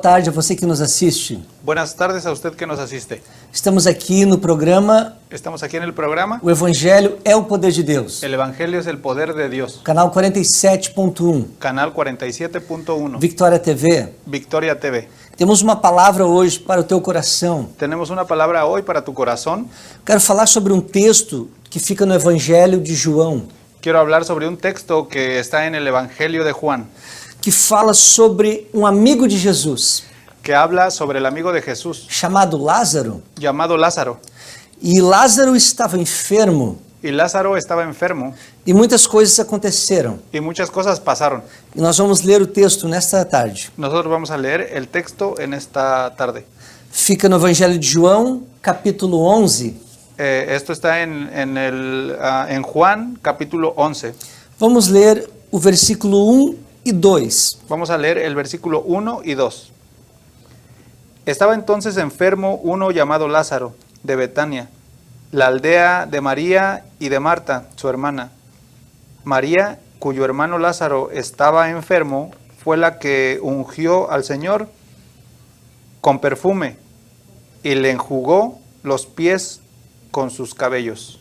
tarde a você que nos assiste. Buenas tardes a usted que nos asiste. Estamos aqui no programa Estamos aquí en el programa O Evangelho é o Poder de Deus. El Evangelio es el Poder de Dios, Canal 47.1, canal 47.1, Victoria TV. Victoria TV. Temos uma palavra hoje para o teu coração. Tenemos una palabra hoy para tu corazón. Quero falar sobre um texto que fica no Evangelho de João, Quiero hablar sobre un texto que está en el Evangelio de Juan, que fala sobre um amigo de Jesus, que habla sobre el amigo de Jesús, chamado Lázaro. llamado Lázaro. E Lázaro estava enfermo Y Lázaro estaba enfermo e muitas coisas aconteceram. y muchas cosas pasaron. E nós vamos ler o texto nesta tarde. Nosotros vamos a leer el texto en esta tarde. Fica no Evangelho de João, capítulo 11. Esto está en Juan, capítulo 11. Vamos ler o versículo 1 e 2. Vamos a leer el versículo 1 y 2. Estaba entonces enfermo uno llamado Lázaro, de Betania, la aldea de María y de Marta, su hermana. María, cuyo hermano Lázaro estaba enfermo, fue la que ungió al Señor con perfume y le enjugó los pies con sus cabellos.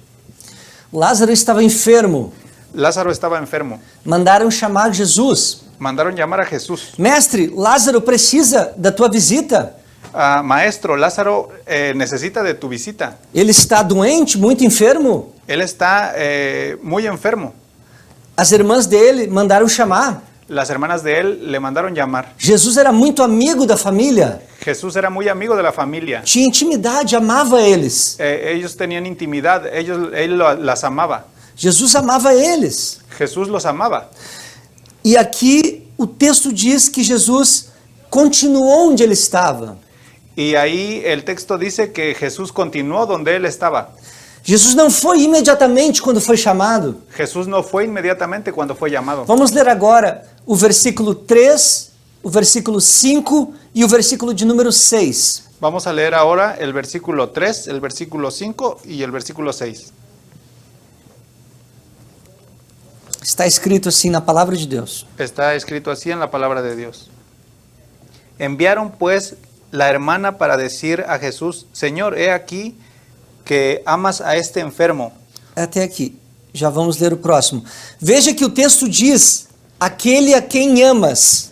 Lázaro estava enfermo. Lázaro estaba enfermo. Mandaram chamar Jesus. Mandaron llamar a Jesús. Mestre, Lázaro precisa da tua visita. Maestro, Lázaro necesita de tu visita. Ele está doente, muito enfermo. Él está muy enfermo. As irmãs dele mandaram chamar. Las hermanas de él le mandaron llamar. Jesus era muito amigo da família. Jesús era muy amigo de la familia. Tinha intimidade, amava eles. Ellos tenían intimidad, él las amaba. Jesus amava eles. Jesús los amaba. E aqui o texto diz que Jesus continuou onde ele estava. Y ahí el texto dice que Jesús continuó donde él estaba. Jesus não foi imediatamente quando foi chamado. Jesús no fue inmediatamente cuando fue llamado. Vamos ler agora o versículo 3, o versículo 5 e o versículo de número 6. Vamos a leer ahora el versículo 3, el versículo 5 y el versículo 6. Está escrito assim na palavra de Deus. Está escrito así en la palabra de Dios. Enviaron pues la hermana para decir a Jesús: Señor, he aquí que amas a este enfermo. Até aqui. Já vamos ler o próximo. Veja que o texto diz: aquele a quem amas.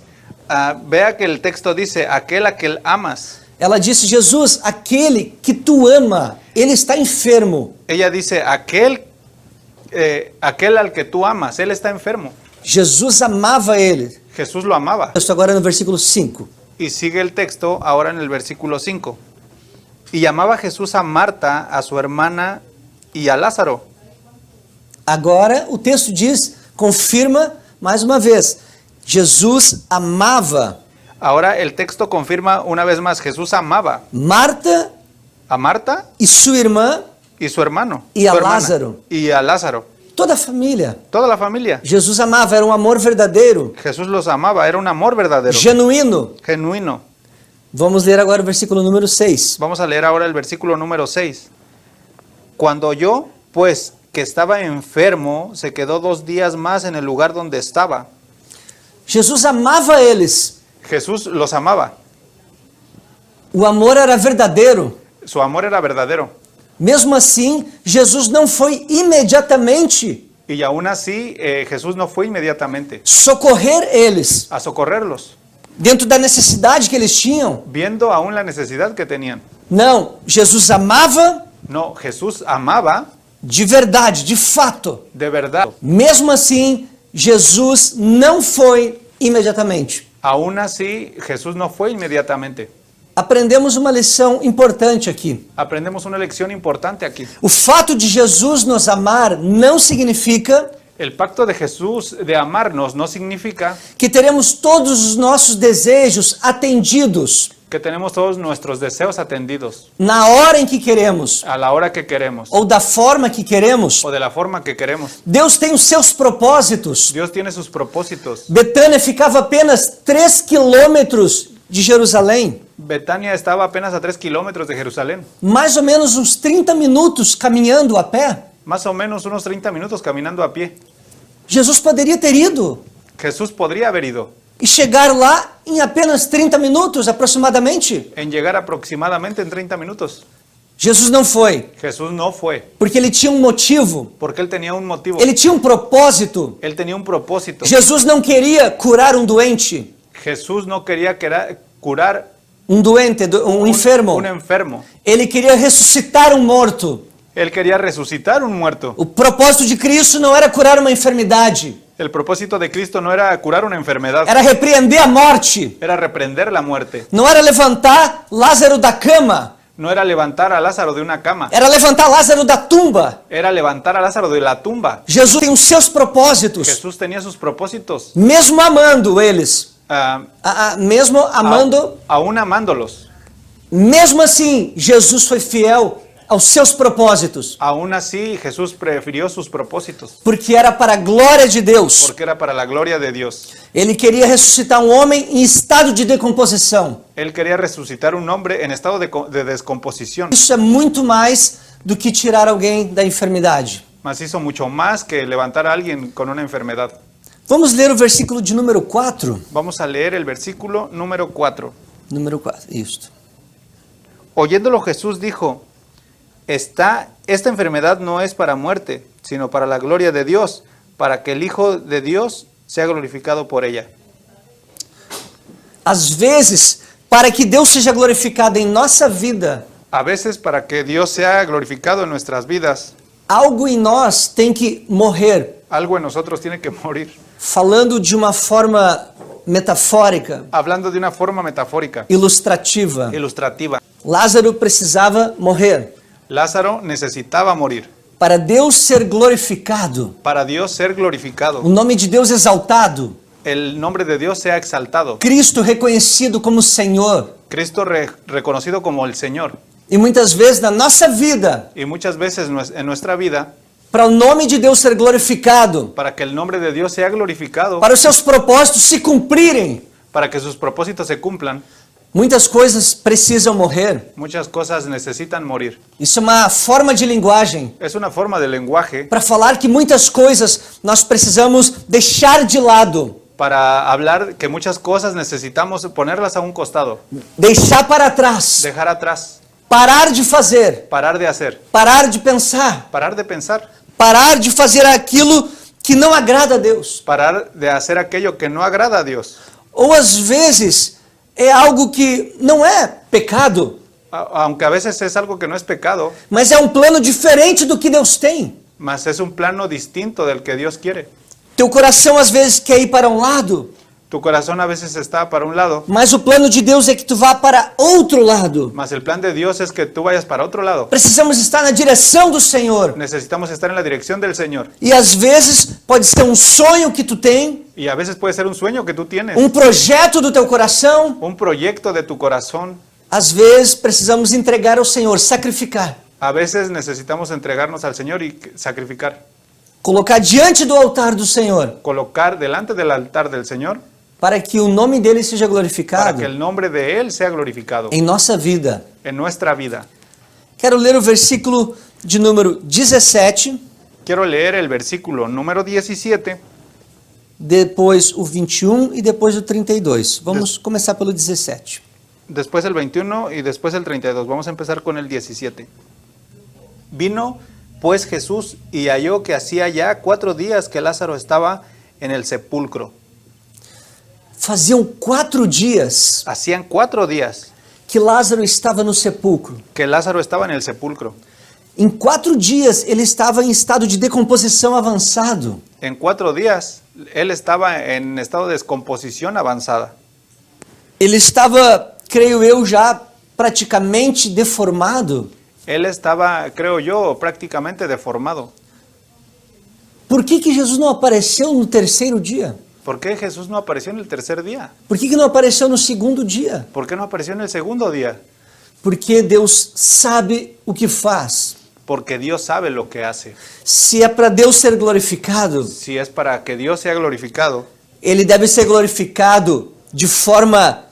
Vea que el texto dice: aquel a que amas. Ela disse: Jesus, aquele que tu ama, ele está enfermo. Ella dice: aquel al que tú amas, él está enfermo. Jesus amava ele. Jesús lo amaba. Isso agora no versículo 5. Y sigue el texto ahora en el versículo 5. Y llamaba Jesús a Marta, a su hermana y a Lázaro. Agora o texto diz, confirma mais uma vez, Jesus amava. Ahora el texto confirma una vez más: Jesús amaba Marta a Marta e sua irmã y su hermano. y a su hermana, Lázaro. Y a Lázaro. Toda a família. Toda la familia. Jesus amava, era um amor verdadeiro, Jesús los amaba, era un amor verdadero, genuíno. genuino. Vamos ler agora o versículo número 6. Vamos a leer ahora el versículo número 6. Cuando oyó, pues, que estaba enfermo, se quedó 2 días más en el lugar donde estaba. Jesus amava eles. Jesús los amaba. O amor era verdadeiro. Su amor era verdadero. Mesmo assim, Jesus não foi imediatamente Y aún así, Jesús no fue inmediatamente socorrer eles, a socorrerlos, dentro da necessidade que eles tinham. viendo aún la necesidad que tenían. Não, Jesus amava No, Jesús amaba de verdade, de fato. de verdad. Mesmo assim, Jesus não foi imediatamente. Aún así, Jesús no fue inmediatamente. Aprendemos uma lição importante aqui. Aprendemos una lección importante aquí. O fato de Jesus nos amar não significa El pacto de Jesús de amarnos no significa que teremos todos os nossos desejos atendidos que tenemos todos nuestros deseos atendidos na hora em que queremos a la hora que queremos ou da forma que queremos. o de la forma que queremos. Deus tem os seus propósitos. Dios tiene sus propósitos. Betânia ficava apenas 3 quilômetros de Jerusalém, Betania estaba apenas a 3 kilómetros de Jerusalén, mais ou menos uns 30 minutos caminhando a pé. más o menos unos 30 minutos caminando a pie. Jesus poderia ter ido, Jesús podría haber ido, e chegar lá em apenas 30 minutos aproximadamente? en llegar aproximadamente en 30 minutos. Jesus não foi, Jesús no fue, porque ele tinha um motivo, porque él tenía un motivo. ele tinha um propósito. Él tenía un propósito. Jesus não queria curar um doente, Jesús no quería curar um doente, um enfermo. un enfermo. Ele queria ressuscitar um morto. Él quería resucitar un muerto. O propósito de Cristo não era curar uma enfermidade, El propósito de Cristo no era curar una enfermedad, era repreender a morte, era reprender la muerte. não era levantar Lázaro da cama, No era levantar a Lázaro de una cama, era levantar Lázaro da tumba. era levantar a Lázaro de la tumba. Jesus tem os seus propósitos, Jesús tenía sus propósitos, mesmo amando eles, ah, mesmo amando, aún amándolos. mesmo assim, Jesus foi fiel aos seus propósitos, Aún así, Jesús prefirió sus propósitos, porque era para a glória de Deus. porque era para la gloria de Dios. Ele queria ressuscitar um homem em estado de decomposição. Él quería resucitar un hombre en estado de descomposición, Isso é muito mais do que tirar alguém da enfermidade. mas hizo mucho más que levantar a alguien con una enfermedad. Vamos ler o versículo de número 4. Vamos a leer el versículo número 4. Número 4, isto. Oyéndolo Jesús dijo, esta enfermedad no es para muerte, sino para la gloria de Dios, para que el Hijo de Dios sea glorificado por ella. Às vezes, para que Deus seja glorificado em nossa vida, A veces para que Dios sea glorificado en nuestras vidas, algo em nós tem que morrer. algo en nosotros tiene que morir. Falando de uma forma metafórica, Hablando de una forma metafórica, ilustrativa, ilustrativa, Lázaro precisava morrer. Lázaro necesitaba morir Para Deus ser glorificado, para Dios ser o glorificado, nome de Deus exaltado, el nombre de Dios sea exaltado, Cristo reconhecido como Senhor. Cristo reconocido como el Señor. E muitas vezes na nossa vida, Y muchas veces en nuestra vida, para o nome de Deus ser glorificado, para que el nombre de Dios sea glorificado, para os seus propósitos se cumprirem, para que sus propósitos se cumplan, muitas coisas precisam morrer. muchas cosas necesitan morir. Isso é uma forma de linguagem Es una forma de lenguaje para falar que muitas coisas nós precisamos deixar de lado, para hablar que muchas cosas necesitamos ponerlas a un costado, deixar para trás, dejar atrás, parar de fazer, parar de hacer, parar de pensar, parar de pensar, parar de fazer aquilo que não agrada a Deus. parar de hacer aquello que no agrada a Dios. Ou às vezes é algo que não é pecado, Aunque a veces es algo que no es pecado, mas é um plano diferente do que Deus tem. mas es un plano distinto del que Dios quiere. Teu coração às vezes quer ir para um lado, Tu corazón a veces está para un lado, mas o plano de Deus é que tu vá para outro lado. mas el plan de Dios es que tú vayas para otro lado. Precisamos estar na direção do Senhor. Necesitamos estar en la dirección del Señor. E às vezes pode ser um sonho que tu tem, Y a veces puede ser un sueño que tú tienes, um projeto do teu coração. un proyecto de tu corazón. Às vezes precisamos entregar ao Senhor, sacrificar, A veces necesitamos entregarnos al Señor y sacrificar. colocar diante do altar do Senhor, Colocar delante del altar del Señor para que o nome dele seja para glorificado que el nombre de Él sea glorificado em nossa vida. en nuestra vida. Quero ler o versículo de número 17, Quiero leer el versículo número 17, depois o 21 e depois o 32. Vamos começar pelo 17. después el 21 y después el 32. Vamos a empezar con el 17. Vino pues Jesús y halló que hacía ya 4 días que Lázaro estaba en el sepulcro. Faziam 4 dias Hacían 4 días que Lázaro estava no sepulcro. que Lázaro estaba en el sepulcro. Em 4 dias ele estava em estado de decomposição avançado. En 4 días él estaba en estado de descomposición avanzada. Ele estava, creio eu, já praticamente deformado. Él estaba, creo yo, prácticamente deformado. Por que Jesus não apareceu no terceiro dia? ¿Por qué Jesús no apareció en el tercer día? Por que não apareceu no segundo dia? ¿Por qué no apareció en el segundo día? Porque Deus sabe o que faz. Porque Dios sabe lo que hace. Se é para Deus ser glorificado, Si es para que Dios sea glorificado, ele deve ser glorificado de forma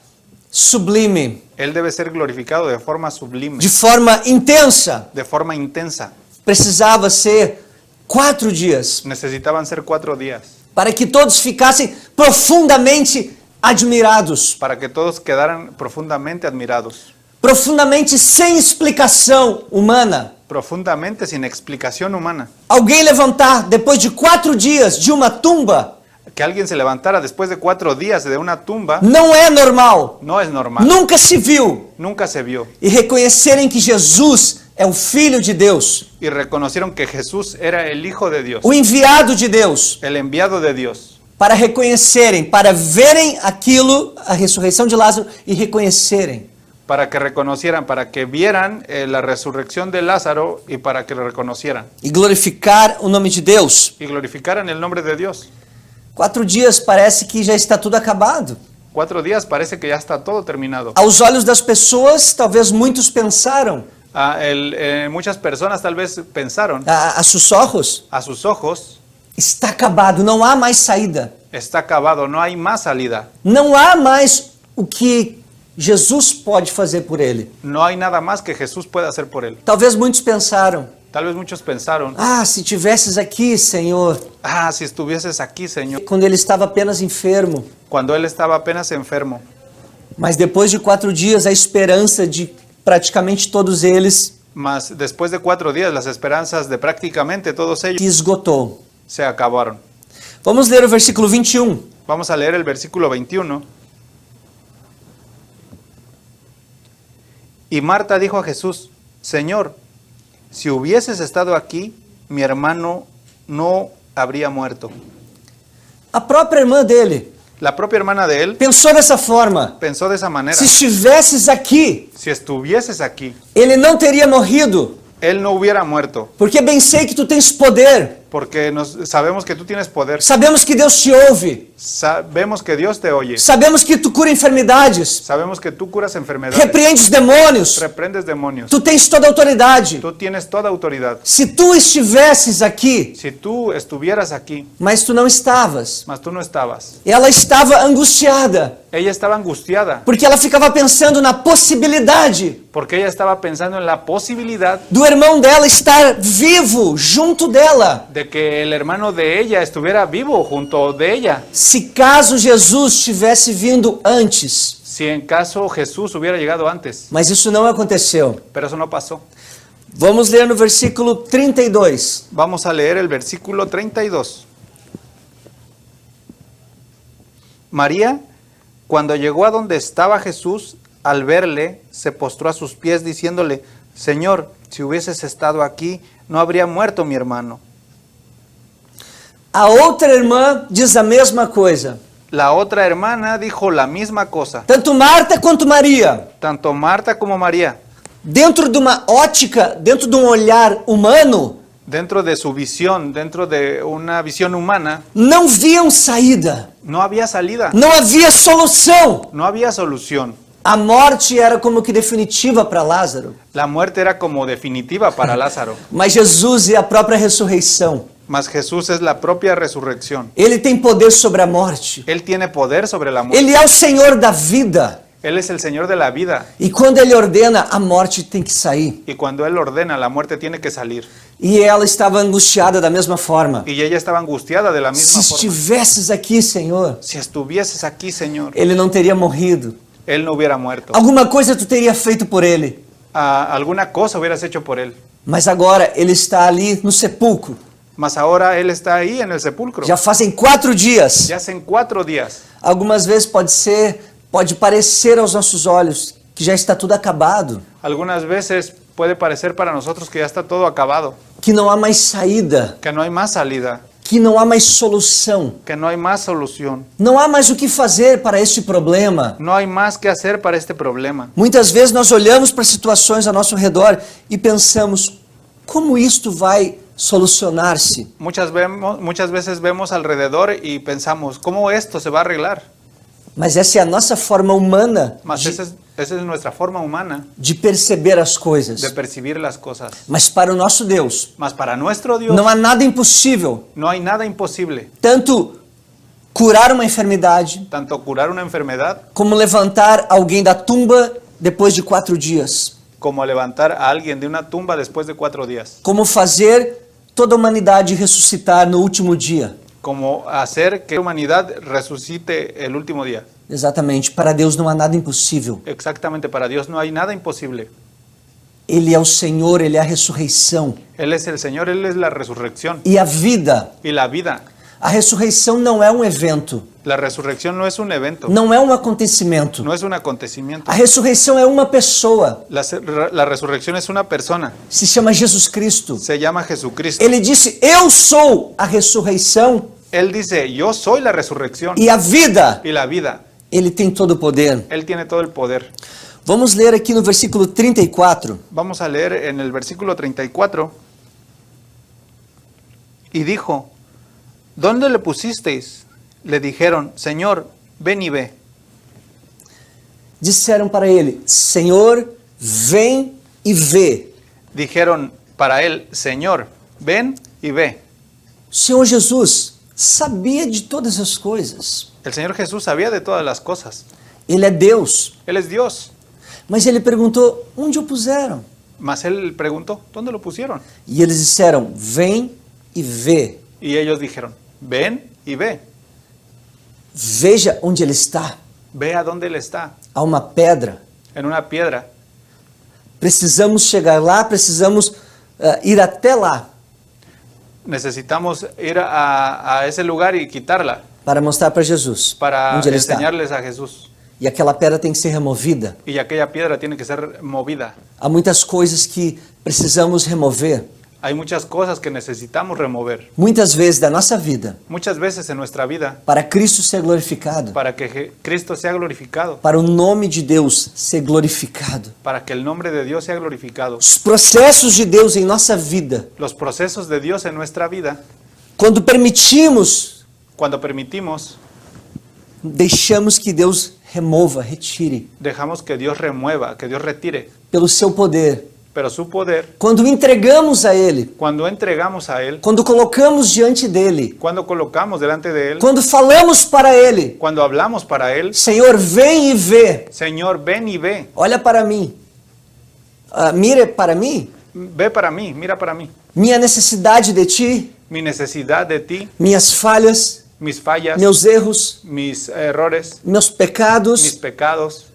sublime, Él debe ser glorificado de forma sublime, de forma intensa. de forma intensa. Precisava ser 4 dias Necesitaban ser 4 días para que todos ficassem profundamente admirados, para que todos quedaran profundamente admirados, profundamente sem explicação humana. profundamente sin explicación humana. Alguém levantar depois de 4 dias de uma tumba Que alguien se levantara después de 4 días de una tumba não é normal, no es normal, nunca se viu. nunca se vio. E reconhecerem que Jesus é o Filho de Deus, Y reconocieron que Jesús era el Hijo de Dios, o enviado de Deus, el enviado de Dios, para reconhecerem, para verem aquilo, a ressurreição de Lázaro, e reconhecerem. para que reconocieran, para que vieran la resurrección de Lázaro y para que lo reconocieran E glorificar o nome de Deus. y glorificaran el nombre de Dios. 4 dias parece que já está tudo acabado. 4 días parece que ya está todo terminado. Aos olhos das pessoas, talvez muitos pensaram, Muchas personas tal vez pensaron, a sus ojos, a sus ojos, está acabado, não há mais saída. está acabado, no hay más salida. Não há mais o que Jesus pode fazer por ele. No hay nada más que Jesús pueda hacer por él. Talvez muitos pensaram, Tal vez muchos pensaron, se tivesses aqui, Senhor, si estuvieses aquí, Señor, quando ele estava apenas enfermo. cuando él estaba apenas enfermo. Mas depois de 4 dias, a esperança de praticamente todos eles Mas después de 4 días, las esperanzas de prácticamente todos se ellos esgotou. se acabaron. Vamos ler o versículo 21. Vamos a leer el versículo 21. Y Marta dijo a Jesús, Señor, si hubieses estado aquí, mi hermano no habría muerto. A própria irmã dele La propia hermana de él pensou dessa forma. pensó de esa manera. Se estivesses aqui, Si estuvieses aquí, ele não teria morrido, él no hubiera muerto, porque bem sei que tu tens poder. porque sabemos que tú tienes poder. Sabemos que Deus te ouve. Sabemos que Dios te oye. Sabemos que tu cura enfermidades, Sabemos que tú curas enfermedades, repreende os demônios. reprendes demonios. Tu tens toda a autoridade. Tú tienes toda autoridad. Se tu estivesses aqui, Si tú estuvieras aquí, mas tu não estavas, mas tú no estabas, ela estava angustiada, ella estaba angustiada, porque ela ficava pensando na possibilidade porque ella estaba pensando en la posibilidad do irmão dela estar vivo junto dela. de que el hermano de ella estuviera vivo junto de ella. Se caso Jesus tivesse vindo antes, Si en caso Jesús hubiera llegado antes, mas isso não aconteceu. pero eso no pasó. Vamos ler no versículo 32. Vamos a leer el versículo 32. María, cuando llegó a donde estaba Jesús, al verle, se postró a sus pies diciéndole, Señor, si hubieses estado aquí, no habría muerto mi hermano. A outra irmã diz a mesma coisa. La otra hermana dijo la misma cosa, Tanto Marta quanto Maria, tanto Marta como María, dentro de uma ótica, dentro de um olhar humano, dentro de su visión, dentro de una visión humana, não viam saída, no había salida, não havia solução. no había solución. A morte era como que definitiva para Lázaro, La muerte era como definitiva para Lázaro, mas Jesus é a própria ressurreição. mas Jesús es la propia resurrección. Ele tem poder sobre a morte. Él tiene poder sobre la muerte. Ele é o Senhor da vida. Él es el Señor de la vida. E quando ele ordena, a morte tem que sair. Y cuando Él ordena, la muerte tiene que salir. E ela estava angustiada da mesma forma. Y ella estaba angustiada de la Se misma forma. estivesses aqui, Senhor, Si estuvieses aquí, Señor, ele não teria morrido. Él no hubiera muerto. Alguma coisa tu teria feito por ele. Alguna cosa hubieras hecho por Él. Mas agora ele está ali no sepulcro. Mas ahora Él está ahí en el sepulcro. Já fazem 4 dias. Ya hacen 4 días. Algumas vezes pode parecer aos nossos olhos que já está tudo acabado, Algunas veces puede parecer para nosotros que ya está todo acabado, que não há mais saída, que no hay más salida, que não há mais solução. que no hay más solución. Não há mais o que fazer para este problema. No hay más que hacer para este problema. Muitas vezes nós olhamos para situações ao nosso redor e pensamos, como isto vai solucionar-se? Muchas veces vemos alrededor y pensamos, ¿cómo esto se va a arreglar? Mas essa é a nossa forma humana Mas esa es nuestra forma humana de perceber as coisas. de percibir las cosas. Mas para o nosso Deus, Mas para nuestro Dios não há nada impossível. no hay nada imposible, Tanto curar uma enfermidade, tanto curar una enfermedad como levantar alguém da tumba depois de 4 dias. como levantar a alguien de una tumba después de 4 días, Como fazer toda a humanidade ressuscitar no último dia. como hacer que la humanidad resucite el último día. Exatamente. Para Deus não há nada impossível. Exactamente, para Dios no hay nada imposible. Ele é o Senhor, Ele é a ressurreição Él es el Señor, Él es la resurrección e a vida. y la vida. A ressurreição não é um evento, La resurrección no es un evento, não é um acontecimento. no es un acontecimiento. A ressurreição é uma pessoa, La resurrección es una persona, se chama Jesus Cristo. se llama Jesucristo. Ele disse: Eu sou a ressurreição Él dice, yo soy la resurrección e a vida. y la vida. Ele tem todo o poder. Él tiene todo el poder. Vamos ler aqui no versículo 34. Vamos a leer en el versículo 34. Y dijo, ¿dónde le pusisteis? Le dijeron, Señor, ven y ve. Disseram para ele: Senhor, vem e vê. Dijeron para él, Señor, ven y ve. O Senhor Jesus sabia de todas as coisas. El Señor Jesús sabía de todas las cosas. Ele é Deus. Él es Dios. Mas ele perguntou: onde o puseram? Mas él preguntó, ¿dónde lo pusieron? E eles disseram: vem e vê. Y ellos dijeron, ven y ve. Veja onde ele está. Ve a dónde él está, Há uma pedra. en una piedra. Precisamos chegar lá, precisamos ir até lá Necesitamos ir a ese lugar y quitarla para mostrar para Jesus para onde ele está. enseñarles a Jesús. E aquela pedra tem que ser removida. Y aquella piedra tiene que ser movida. Há muitas coisas que precisamos remover. Hay muchas cosas que necesitamos remover. Muitas vezes da nossa vida, Muchas veces en nuestra vida, para Cristo ser glorificado, para que Cristo sea glorificado, para o nome de Deus ser glorificado. para que el nombre de Dios sea glorificado. Os processos de Deus em nossa vida, Los procesos de Dios en nuestra vida, quando permitimos, cuando permitimos, deixamos que Deus remova, retire, dejamos que Dios remueva, que Dios retire. pelo seu poder. Pero su poder, Quando entregamos a Ele, cuando entregamos a Él, quando colocamos diante dele, cuando colocamos delante de Él, quando falamos para Ele: cuando hablamos para Él, Senhor, vem e vê. Señor, ven y ve. Olha para mim. Mire para mim. Ve para mí, mira para mí. Minha necessidade de Ti, Mi necesidad de ti, minhas falhas, mis fallas, meus erros, mis errores, meus mis pecados, pecados.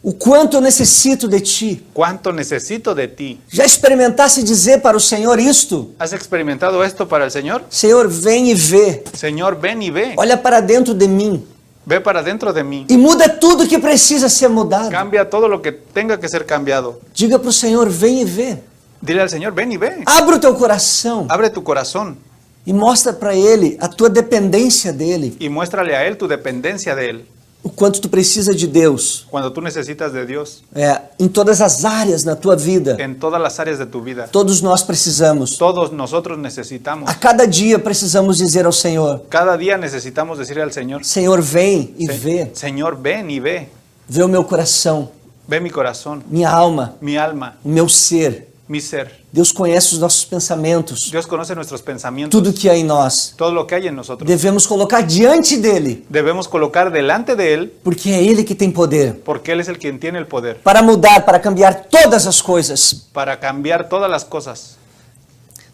o quanto eu necessito de Ti. ¿Cuánto necesito de ti? Já experimentasse dizer para o Senhor isto? ¿Has experimentado esto para el Señor? Senhor, vem e vê. Señor, ven y ve. Olha para dentro de mim Ve para dentro de mí. e muda tudo que precisa ser mudado. Cambia todo lo que tenga que ser cambiado. Diga para o Senhor: vem e vê. Dile al Señor, ven y ve. Abra o teu coração Abre tu corazón e mostra para Ele a tua dependência dele. y muéstrale a Él tu dependencia de Él. O quanto tu precisa de Deus. Cuando tú necesitas de Dios Em todas as áreas na tua vida. en todas las áreas de tu vida. Todos nós precisamos. Todos nosotros necesitamos. A cada dia precisamos dizer ao Senhor: Cada día necesitamos decirle al Señor, Senhor, vem e vê. Señor, ven y ve. Vê o meu coração, Ve mi corazón, minha alma, mi alma, o meu ser. mi ser. Deus conhece os nossos pensamentos, Dios conoce nuestros pensamientos, tudo que há em nós. todo lo que hay en nosotros. Devemos colocar diante dele, Debemos colocar delante de Él porque é ele que tem poder porque Él es el quien tiene el poder para mudar, para cambiar todas as coisas. para cambiar todas las cosas.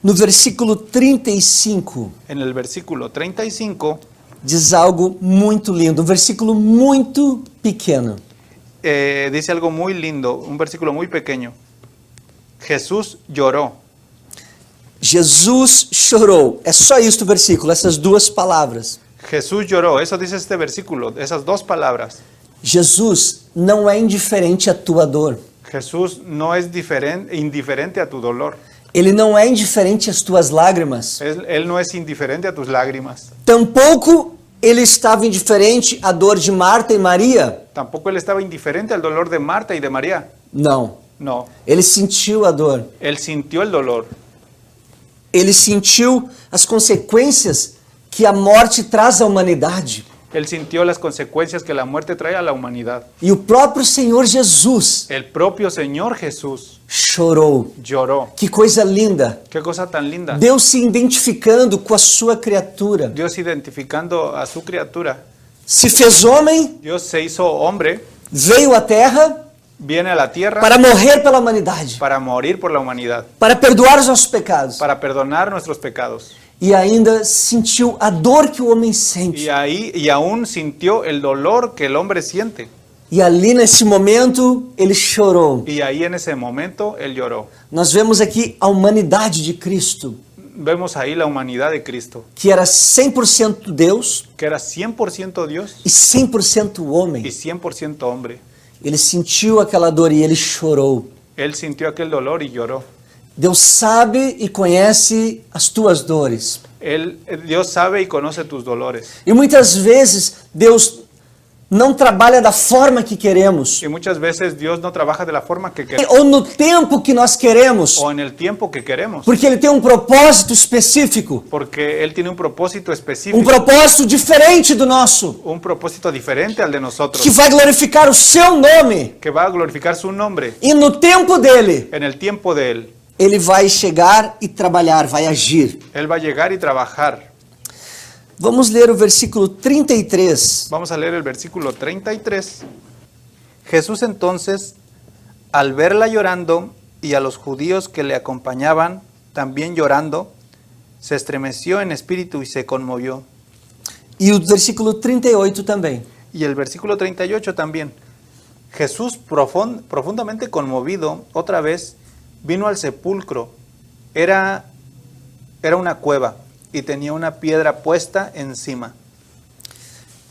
No versículo 35, En el versículo 35 diz algo muito lindo, um versículo muito pequeno. dice algo muy lindo, un versículo muy pequeño. Jesús lloró. Jesus chorou. É só isso o versículo, essas duas palavras. Jesús lloró, eso dice este versículo, esas dos palabras. Jesus não é indiferente à tua dor. Jesús no es indiferente a tu dolor. Ele não é indiferente às tuas lágrimas. Él no es indiferente a tus lágrimas. Tampouco ele estava indiferente à dor de Marta e Maria. Tampoco Él estaba indiferente al dolor de Marta y de María. Não. No, Ele sentiu a dor. Él sintió el dolor. Ele sentiu as consequências que a morte traz à humanidade. Él sintió las consecuencias que la muerte trae a la humanidad. E o próprio Senhor Jesus El propio Señor Jesús chorou. lloró. Que coisa linda. Qué cosa tan linda. Deus se identificando com a sua criatura. Dios identificando a su criatura. Se fez homem, Dios se hizo hombre, veio à terra viene a la tierra para morrer pela humanidade, para morir por la humanidad, para perdoar os nossos pecados. para perdonar nuestros pecados. e ainda sentiu a dor que o homem sente. y aún sintió el dolor que el hombre siente. E ali nesse momento ele chorou. Y ahí en ese momento él lloró. Nós vemos aqui a humanidade de Cristo, Vemos ahí la humanidad de Cristo, que era 100% Deus que era 100% Dios e 100% y homem. 100% hombre. Ele sentiu aquela dor e ele chorou. Él sintió aquel dolor y lloró. Deus sabe e conhece as tuas dores. Dios sabe y conoce tus dolores. E muitas vezes Deus não trabalha da forma que queremos, Y muchas veces Dios no trabaja de la forma que queremos ou no tempo que nós queremos, o en el tiempo que queremos, porque Ele tem um propósito específico, porque Él tiene un propósito um específico, propósito diferente do nosso, un propósito diferente al de nosotros, que vai glorificar o seu nome. que va a glorificar su nombre. E no tempo dele, En el tiempo de Él, Ele vai chegar e trabalhar, vai agir. Él va a llegar y trabajar. Vamos ler o versículo 33. Vamos a leer el versículo 33. Jesús entonces, al verla llorando y a los judíos que le acompañaban también llorando, se estremeció en espíritu y se conmovió. E o versículo 38 também. Y el versículo 38 también. Jesús, profundamente conmovido, otra vez vino al sepulcro. Era una cueva y tenía una piedra puesta encima.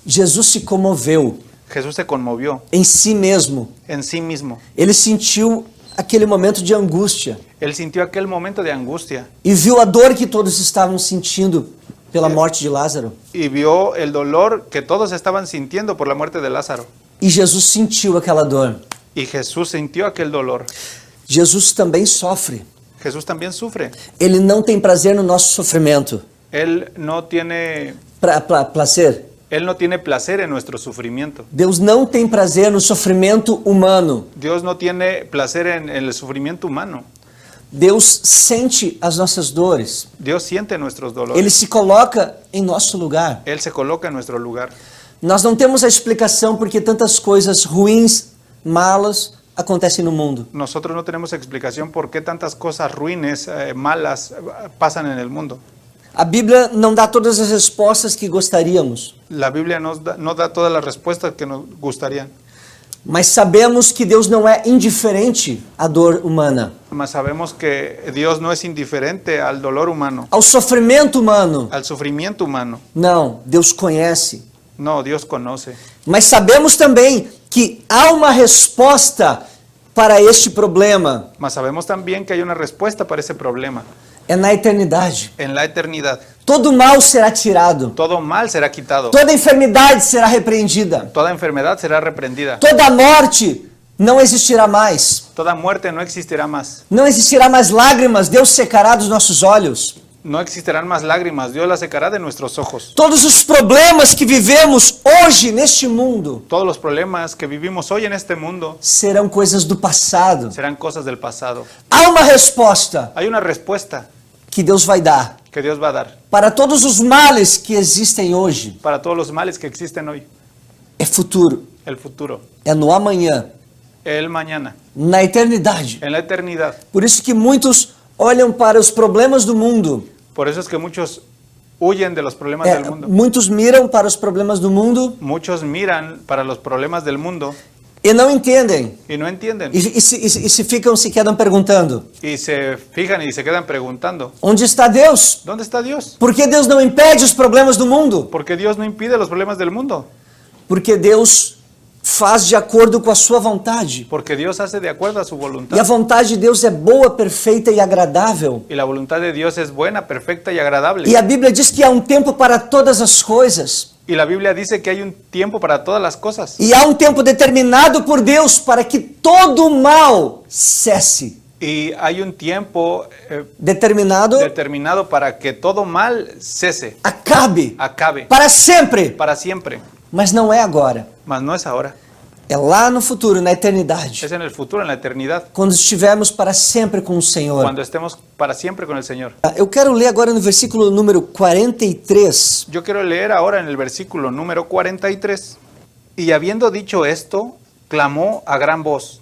Jesus se comoveu Jesús se conmovió em si mesmo. en sí mismo. Ele sentiu aquele momento de angústia Él sintió aquel momento de angustia e viu a dor que todos estavam sentindo pela morte de Lázaro. y vio el dolor que todos estaban sintiendo por la muerte de Lázaro. E Jesus sentiu aquela dor. Y Jesús sintió aquel dolor. Jesus também sofre. Jesús también sufre. Ele não tem prazer no nosso sofrimento. Él no tiene Prazer. placer en nuestro sufrimiento. Deus não tem prazer no sofrimento humano. Dios no tiene placer en el sufrimiento humano. Deus sente as nossas dores. Dios siente nuestros dolores. Ele se coloca em nosso lugar. Él se coloca en nuestro lugar. Nós não temos a explicação porque tantas coisas ruins, malas, acontecem no mundo. Nosotros no tenemos explicación por qué tantas cosas ruines, malas, pasan en el mundo. A Bíblia não dá todas as respostas que gostaríamos, La Biblia no da todas las respuestas que nos gustarían. mas sabemos que Deus não é indiferente à dor humana, Mas sabemos que Dios no es indiferente al dolor humano, ao sofrimento humano. al sufrimiento humano. Não, Deus conhece. No, Dios conoce. Mas sabemos também que há uma resposta para este problema. Mas sabemos también que hay una respuesta para ese problema. É na eternidade. En la eternidad, Todo mal será tirado. todo mal será quitado. Toda enfermidade será repreendida. Toda enfermedad será reprendida. Toda morte não existirá mais. Toda muerte no existirá más. Não existirá mais lágrimas. Deus secará dos nossos olhos. No existirán más lágrimas. Dios las secará de nuestros ojos. Todos os problemas que vivemos hoje neste mundo Todos los problemas que vivimos hoy en este mundo serão coisas do passado. serán cosas del pasado. Há uma resposta Hay una respuesta que Deus vai dar que Dios va a dar para todos os males que existem hoje. para todos los males que existen hoy. É futuro. El futuro, É no amanhã. el mañana, Na eternidade. en la eternidad. Por isso que muitos olham para os problemas do mundo. Por eso es que muchos huyen de los problemas del mundo. Muitos miram para os problemas do mundo Muchos miran para los problemas del mundo e não entendem. y no entienden. E se quedam perguntando: Y se fijan y se quedan preguntando, onde está Deus? ¿dónde está Dios? Por que Deus não impede os problemas do mundo? Porque Dios no impide los problemas del mundo. Porque Deus faz de acordo com a sua vontade. Porque Dios hace de acuerdo a su E a voluntad. vontade de Deus é boa, perfeita e agradável. Y la voluntad de Dios es buena, perfecta y agradable. E a Bíblia diz que há um tempo para todas as coisas. Y la Biblia dice que hay un tiempo para todas las cosas. E há um tempo determinado por Deus para que todo mal cesse. Y hay un tiempo Determinado, determinado para que todo mal cese, acabe, acabe, para sempre. para siempre. Mas não é agora. Mas no es ahora. É lá no futuro, na eternidade. Es en el futuro, en la eternidad. Quando estivermos para sempre com o Senhor. Cuando estemos para siempre con el Señor. Eu quero ler agora no versículo número 43. Yo quiero leer ahora en el versículo número 43. Y habiendo dicho esto, clamó a gran voz: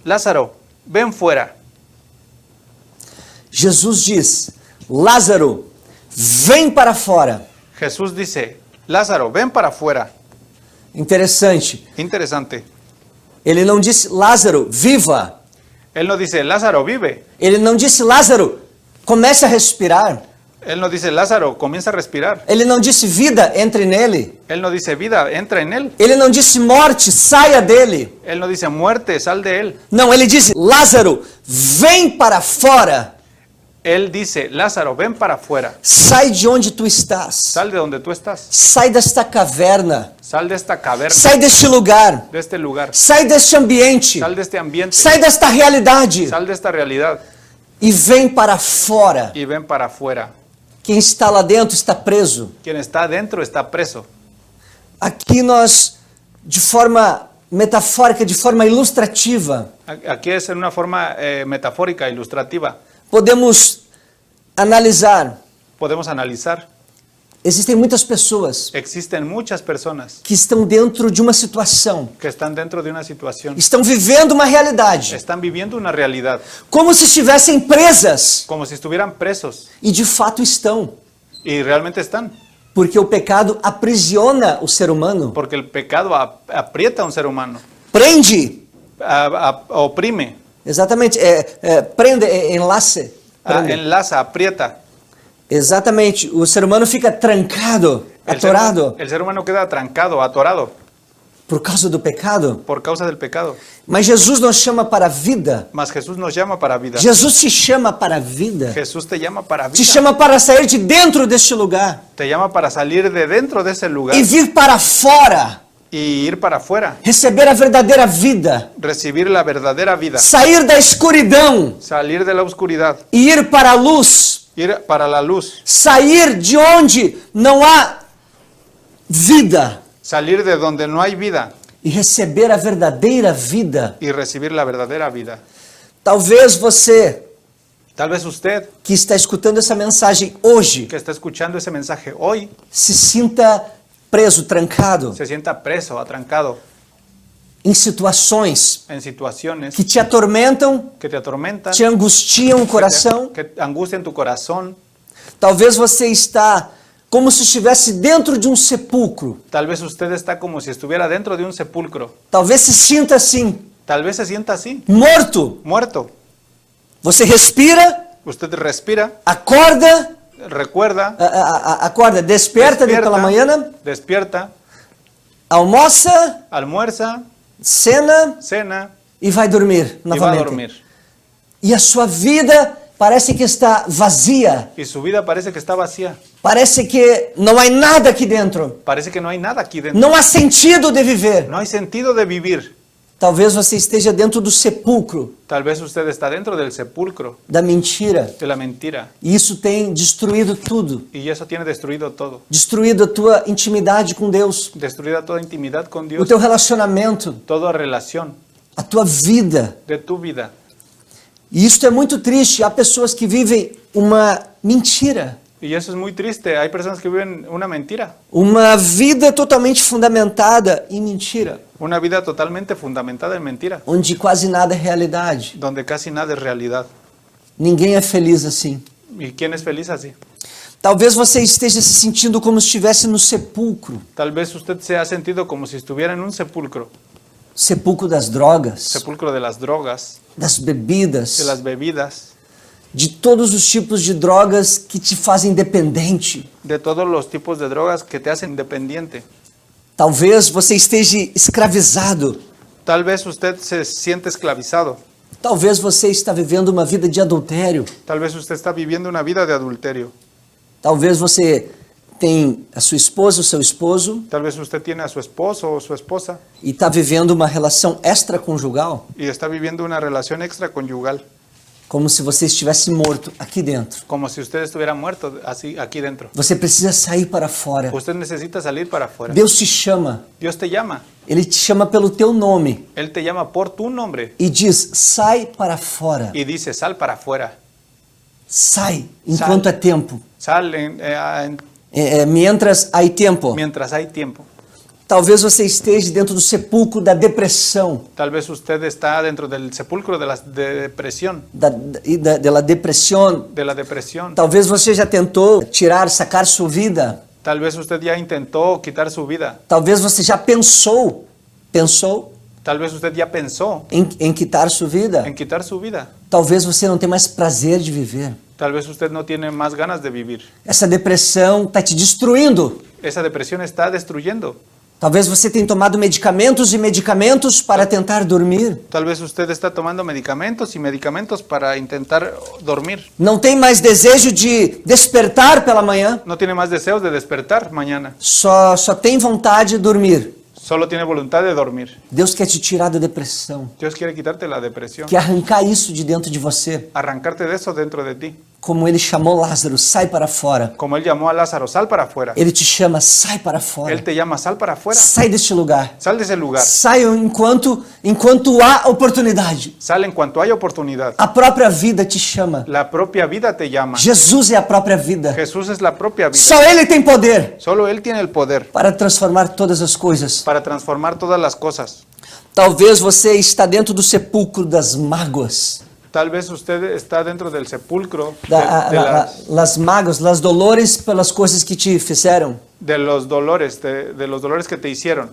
Lázaro, ven fuera. Jesus diz: Lázaro, vem para fora. Jesús dice, Lázaro, ven para afuera. Interessante. Interesante. Ele não disse, Lázaro, viva. Él no dice, Lázaro, vive. Ele não disse, Lázaro, comece a respirar. Él no dice, Lázaro, comienza a respirar. Ele não disse, vida, entre nele. Él no dice, vida, entra en él. Ele não disse, morte, saia dele. Él no dice, muerte, sal de él. Não, ele disse, Lázaro, vem para fora. Él dice, Lázaro, ven para afuera. Sai de onde tu estás. Sal de donde tú estás. Sai desta caverna. Sal de esta caverna, Sai deste lugar. de este lugar. Sai deste ambiente. Sal de este ambiente. Sai desta realidade. Sal de esta realidad E vem para fora. y ven para afuera. Quem está lá dentro está preso. Quien está adentro está preso. Aqui nós, de forma metafórica, de forma ilustrativa, Aquí es en una forma metafórica, ilustrativa. podemos analisar. Podemos analizar. Existem muitas pessoas Existen muchas personas que estão dentro de uma situação, que están dentro de una situación. estão vivendo uma realidade, Están viviendo una realidad. como se estivessem presas. Como si estuvieran presos. E de fato estão, Y realmente están. porque o pecado aprisiona o ser humano, Porque el pecado aprieta a un ser humano. prende, Oprime. exatamente, prende, enlace, prende. Enlaza, aprieta. Exatamente, o ser humano fica trancado, atorado, El ser humano queda trancado, atorado por causa do pecado. por causa del pecado. Mas Jesus nos chama para a vida. Mas Jesús nos llama para vida. Jesus te chama para a vida. Jesús te llama para Te vida. chama para sair de dentro deste lugar Te llama para salir de dentro de ese lugar e vir para fora, y ir para afuera. receber a verdadeira vida, Recibir la verdadera vida. sair da escuridão Salir de la oscuridad. e ir para a luz, Ir para la luz. sair de onde não há vida Salir de donde no hay vida e receber a verdadeira vida. y recibir la verdadera vida. Talvez você Tal vez usted que está escutando essa mensagem hoje que está escuchando ese mensaje hoy se sinta preso, trancado se sienta preso, atrancado em situações en situaciones que te atormentam, que te atormentan, te angustiam o coração. que angustian tu corazón. Talvez você está como se estivesse dentro de um sepulcro. Tal vez usted está como si estuviera dentro de un sepulcro. Talvez se sinta assim, Tal vez se sienta así, morto. muerto. Você respira, Usted respira, acorda, recuerda, acorda, desperta pela manhã, despierta, almoça, almuerza, cena cena e vai dormir y va a novamente. dormir. E a sua vida parece que está vazia. Y su vida parece que está vacía. Parece que não há nada aqui dentro. Parece que no hay nada aquí dentro. Não há sentido de viver. No hay sentido de vivir. Talvez você esteja dentro do sepulcro Tal vez usted está dentro del sepulcro, da mentira. de la mentira. E isso tem destruído tudo. Y eso tiene destruido todo. Destruído a tua intimidade com Deus, Destruida toda intimidad con o Dios. teu relacionamento, Toda relación a tua vida. de tu vida. E isso é muito triste. Há pessoas que vivem uma mentira. Y eso es muy triste. Hay personas que viven una mentira. Uma vida totalmente fundamentada em mentira, Una vida totalmente fundamentada en mentira. onde quase nada é realidade. Donde casi nada es realidad. Ninguém é feliz assim. ¿Y quién es feliz así? Talvez você esteja se sentindo como se estivesse no sepulcro. Tal vez usted se ha sentido como si estuviera en un sepulcro. Sepulcro das drogas, Sepulcro de las drogas, das bebidas, de las bebidas, de todos os tipos de drogas que te fazem dependente. de todos los tipos de drogas que te hacen dependiente. Talvez você esteja escravizado. Tal vez usted se siente esclavizado. Talvez você está vivendo uma vida de adultério. Tal vez usted está viviendo una vida de adulterio. Talvez você tem a sua esposa, o seu esposo, Tal vez usted tiene a su esposo o su esposa e está vivendo uma relação extraconjugal, y está viviendo una relación extraconyugal, como se você estivesse morto aqui dentro. como si usted estuviera muerto así aquí dentro. Você precisa sair para fora. Usted necesita salir para afuera. Deus te chama. Dios te llama. Ele te chama pelo teu nome Él te llama por tu nombre e diz: sai para fora. y dice, sal para afuera. Sai enquanto é tempo. Sal Mientras hay tempo. mientras hay tiempo. Talvez você esteja dentro do sepulcro da depressão, Tal vez usted está dentro del sepulcro de depresión, de la depresión. de la depresión. Talvez você já tentou sacar sua vida. Tal vez usted ya intentó quitar su vida. Talvez você já pensou Tal vez usted ya pensó em quitar sua vida. en quitar su vida. Talvez você não tenha mais prazer de viver. Tal vez usted no tiene más ganas de vivir. Essa depressão está te destruindo. Esa depresión está destruyendo. Talvez você tenha tomado medicamentos e medicamentos para tentar dormir. Tal vez usted está tomando medicamentos y medicamentos para intentar dormir. Não tem mais desejo de despertar pela manhã. No tiene más deseos de despertar mañana. Só tem vontade de dormir. Solo tiene voluntad de dormir. Deus quer te tirar da depressão. Dios quiere quitarte la depresión. Quer arrancar isso de dentro de você. Arrancarte de eso dentro de ti. Como ele chamou Lázaro, sai para fora. Como él llamó a Lázaro, sal para afuera. Ele te chama, sai para fora. Él te llama, sal para afuera. Sai deste lugar. Sal de ese lugar. Sai enquanto há oportunidade. Sal en cuanto hay oportunidad. A própria vida te chama. La propia vida te llama. Jesus é a própria vida. Jesús es la propia vida. Só Ele tem poder Solo Él tiene el poder para transformar todas as coisas. para transformar todas las cosas. Talvez você está dentro do sepulcro das mágoas. Tal vez usted está dentro del sepulcro Las mágoas, las dolores pelas coisas que te fizeram. de los dolores que te hicieron,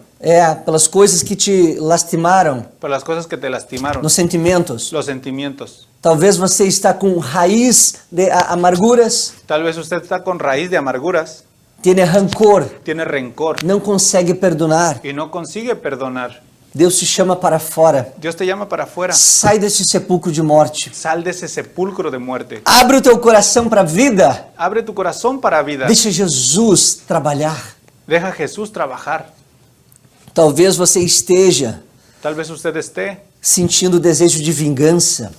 Pelas coisas que te lastimaram, por las cosas que te lastimaron, nos sentimentos. los sentimientos. Talvez você está com raiz de amarguras, Tal vez usted está con raíz de amarguras, tem rancor, tiene rencor não consegue perdonar. y no consigue perdonar. Deus te chama para fora. Dios te llama para afuera. Sai desse sepulcro de morte. Sal de ese sepulcro de muerte. Abre o teu coração para a vida. Abre tu corazón para vida. Deixa Jesus trabalhar. Deja a Jesús trabajar. Talvez você esteja Tal vez usted esté sentindo o desejo de vingança.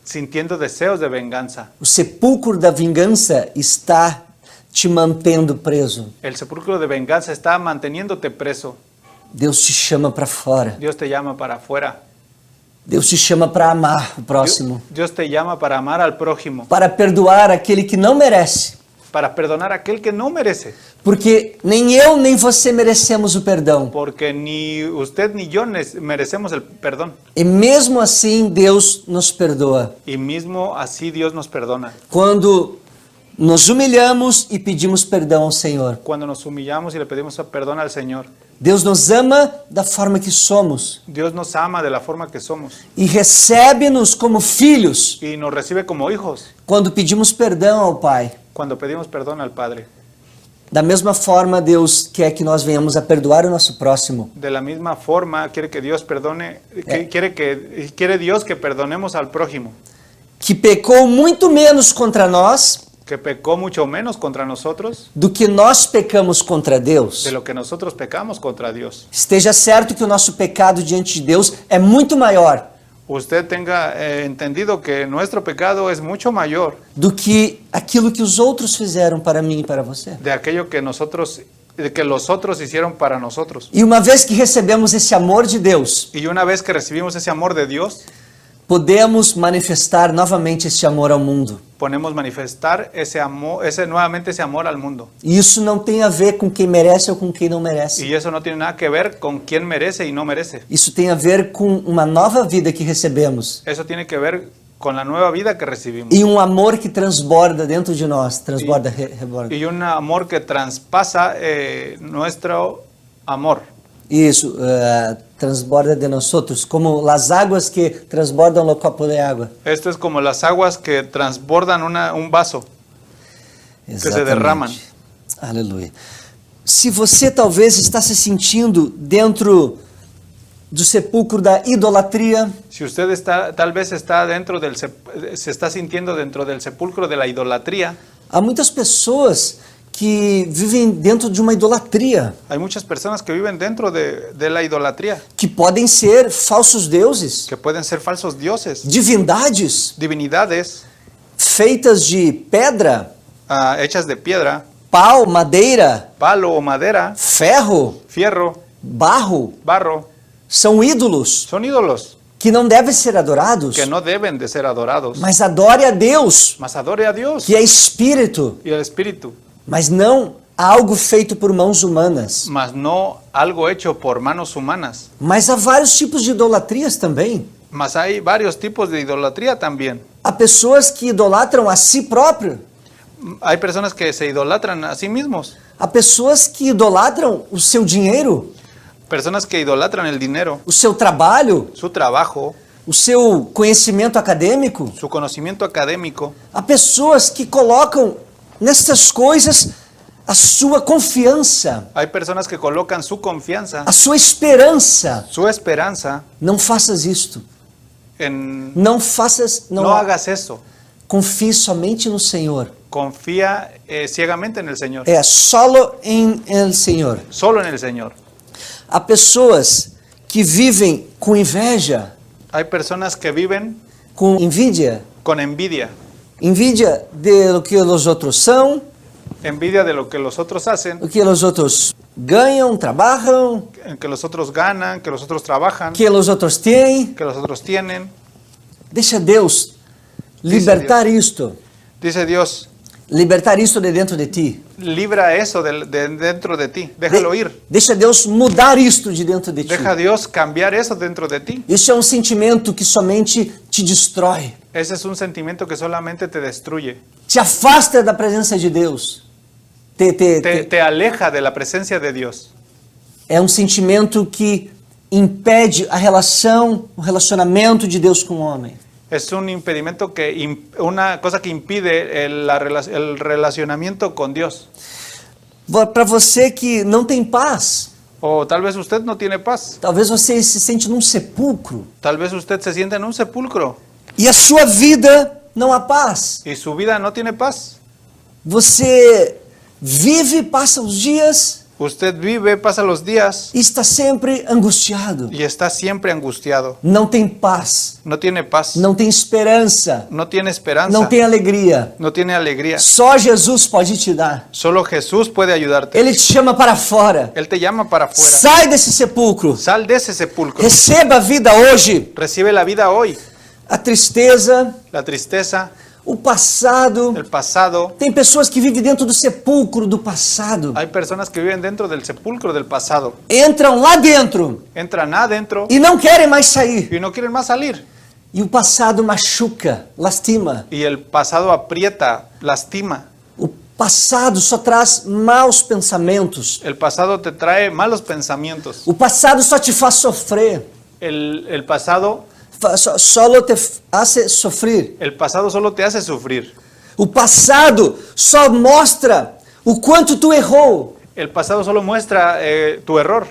sintiendo deseos de venganza. O sepulcro da vingança está te mantendo preso. El sepulcro de venganza está manteniéndote preso. Deus te chama para fora. Dios te llama para afuera. Deus te chama para amar o próximo. Dios te llama para amar al prójimo, Para perdoar aquele que não merece. para perdonar a aquel que no merece. Porque nem eu nem você merecemos o perdão. Porque ni usted ni yo merecemos el perdón. E mesmo assim Deus nos perdoa. Y mismo así Dios nos perdona. Quando nos humilhamos e pedimos perdão ao Senhor. Cuando nos humillamos y le pedimos perdón al Señor. Deus nos ama da forma que somos Dios nos ama de la forma que somos e recebe-nos como filhos y nos recibe como hijos quando pedimos perdão ao Pai. cuando pedimos perdón al Padre. Da mesma forma, Deus quer que nós venhamos a perdoar o nosso próximo. De la misma forma quiere que Dios perdone, quiere Dios que perdonemos al prójimo, Que pecou muito menos contra nós que pecó mucho menos contra nosotros do que nós pecamos contra Deus. de lo que nosotros pecamos contra Dios. Esteja certo que o nosso pecado diante de Deus é muito maior Usted tenga entendido que nuestro pecado es mucho mayor do que aquilo que os outros fizeram para mim e para você. de aquello que los otros hicieron para nosotros. E uma vez que recebemos esse amor de Deus, Y una vez que recibimos ese amor de Dios, podemos manifestar novamente esse amor ao mundo. ponemos manifestar nuevamente ese amor al mundo. E isso não tem a ver com quem merece ou com quem não merece. Y eso no tiene nada que ver con quién merece y no merece. Isso tem a ver com uma nova vida que recebemos. Eso tiene que ver con la nueva vida que recibimos. E um amor que transborda dentro de nós. Transborda, reborda. Y un amor que traspasa nuestro amor. Isso, transborda de nós outros, como as águas que transbordam no copo de água. Esto es como las aguas que transbordan un vaso, que se derraman. Aleluia. Se você talvez está se sentindo dentro do sepulcro da idolatria, Si usted tal vez está se está sintiendo dentro del sepulcro de la idolatría, há muitas pessoas que vivem dentro de uma idolatria, hay muchas personas que viven dentro de la idolatría, que podem ser falsos deuses, que pueden ser falsos dioses, divindades divinidades feitas de pedra, hechas de piedra, pau, madeira, palo o madera, ferro, fierro, barro. barro. São ídolos Son ídolos que não devem ser adorados, que no deben de ser adorados. mas adore a Deus, Mas adore a Dios que é espírito, y el Espíritu, mas não algo feito por mãos humanas. mas no algo hecho por manos humanas. Mas há vários tipos de idolatrias também. Mas hay varios tipos de idolatría también. Há pessoas que idolatram a si próprio. Hay personas que se idolatran a sí mismos, Há pessoas que idolatram o seu dinheiro, personas que idolatran el dinero, o seu trabalho, su trabajo, o seu conhecimento acadêmico. su conocimiento académico. Há pessoas que colocam nessas coisas a sua confiança, Hay personas que colocan su confianza, a sua esperança. su esperanza Não faças isto. en... Não faças, não, No hagas eso. confie somente no Senhor. Confía ciegamente en el Señor. É solo em el Senhor. Solo en el Señor. Há pessoas que vivem com inveja, Hay personas que viven com envidia, con envidia. envidia de lo que os outros são, Envidia de lo que los otros hacen, o que os outros ganham, trabalham, que los otros ganan, que los otros trabajan, que os outros têm. que los otros tienen. Deixa Deus libertar isto, Dice Dios, libertar isto de dentro de ti. libra eso de dentro de ti. Déjalo ir. Deixa Deus mudar isto de dentro de ti. Deja a Dios cambiar eso dentro de ti. Isso é um sentimento que somente te destrói, Ese es un sentimiento que solamente te destruye. te afasta da presença de Deus. Te aleja de la presencia de Dios. É um sentimento que impede a relação, o relacionamento de Deus com o homem. Es un impedimento una cosa que impide el relacionamiento con Dios. Para você que não tem paz, O tal vez usted no tiene paz. talvez você se sente num sepulcro Tal vez usted se sienta en un sepulcro e a sua vida não há paz. y su vida no tiene paz. Você vive, passa os dias Usted vive, pasa los días e está sempre angustiado. y está siempre angustiado. Não tem paz, No tiene paz. não tem esperança, No tiene esperanza. não tem alegria. No tiene alegría. Só Jesus pode te dar. Solo Jesús puede ayudarte. Ele te chama para fora. Él te llama para afuera. Sai desse sepulcro. Sal de ese sepulcro. Receba a vida hoje. Recibe la vida hoy. A tristeza, La tristeza, o passado. el pasado. Tem pessoas que vivem dentro do sepulcro do passado. Hay personas que viven dentro del sepulcro del pasado. Entram lá dentro Entran adentro e não querem mais sair. y no quieren más salir. E o passado machuca, lastima. Y el pasado aprieta, lastima. O passado só traz maus pensamentos. El pasado te trae malos pensamientos. O passado só te faz sofrer. El pasado Só te hace sofrer. El pasado solo te hace sufrir. O passado só mostra o quanto tu errou. El pasado solo muestra tu error.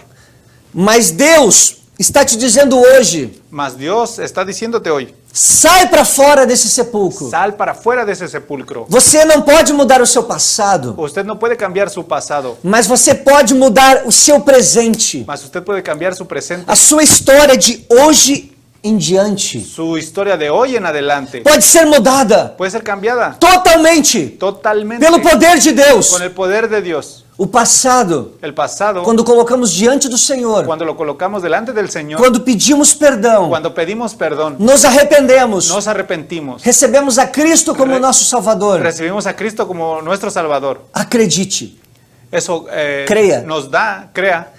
Mas Deus está te dizendo hoje: Mas Dios está diciéndote hoy, sai para fora desse sepulcro. sal para fuera de ese sepulcro. Você não pode mudar o seu passado, Usted no puede cambiar su pasado, mas você pode mudar o seu presente. mas usted puede cambiar su presente, A sua história de hoje em diante su historia de hoy en adelante. pode ser mudada Puede ser cambiada totalmente totalmente pelo poder de Deus. con el poder de Dios. O passado, El pasado, quando colocamos diante do Senhor, cuando lo colocamos delante del Señor, quando pedimos perdão, cuando pedimos perdón, nos arrependemos, nos arrepentimos, recebemos a Cristo como nosso Salvador. recibimos a Cristo como nuestro Salvador. Acredite, Eso Crea. nos da, crea,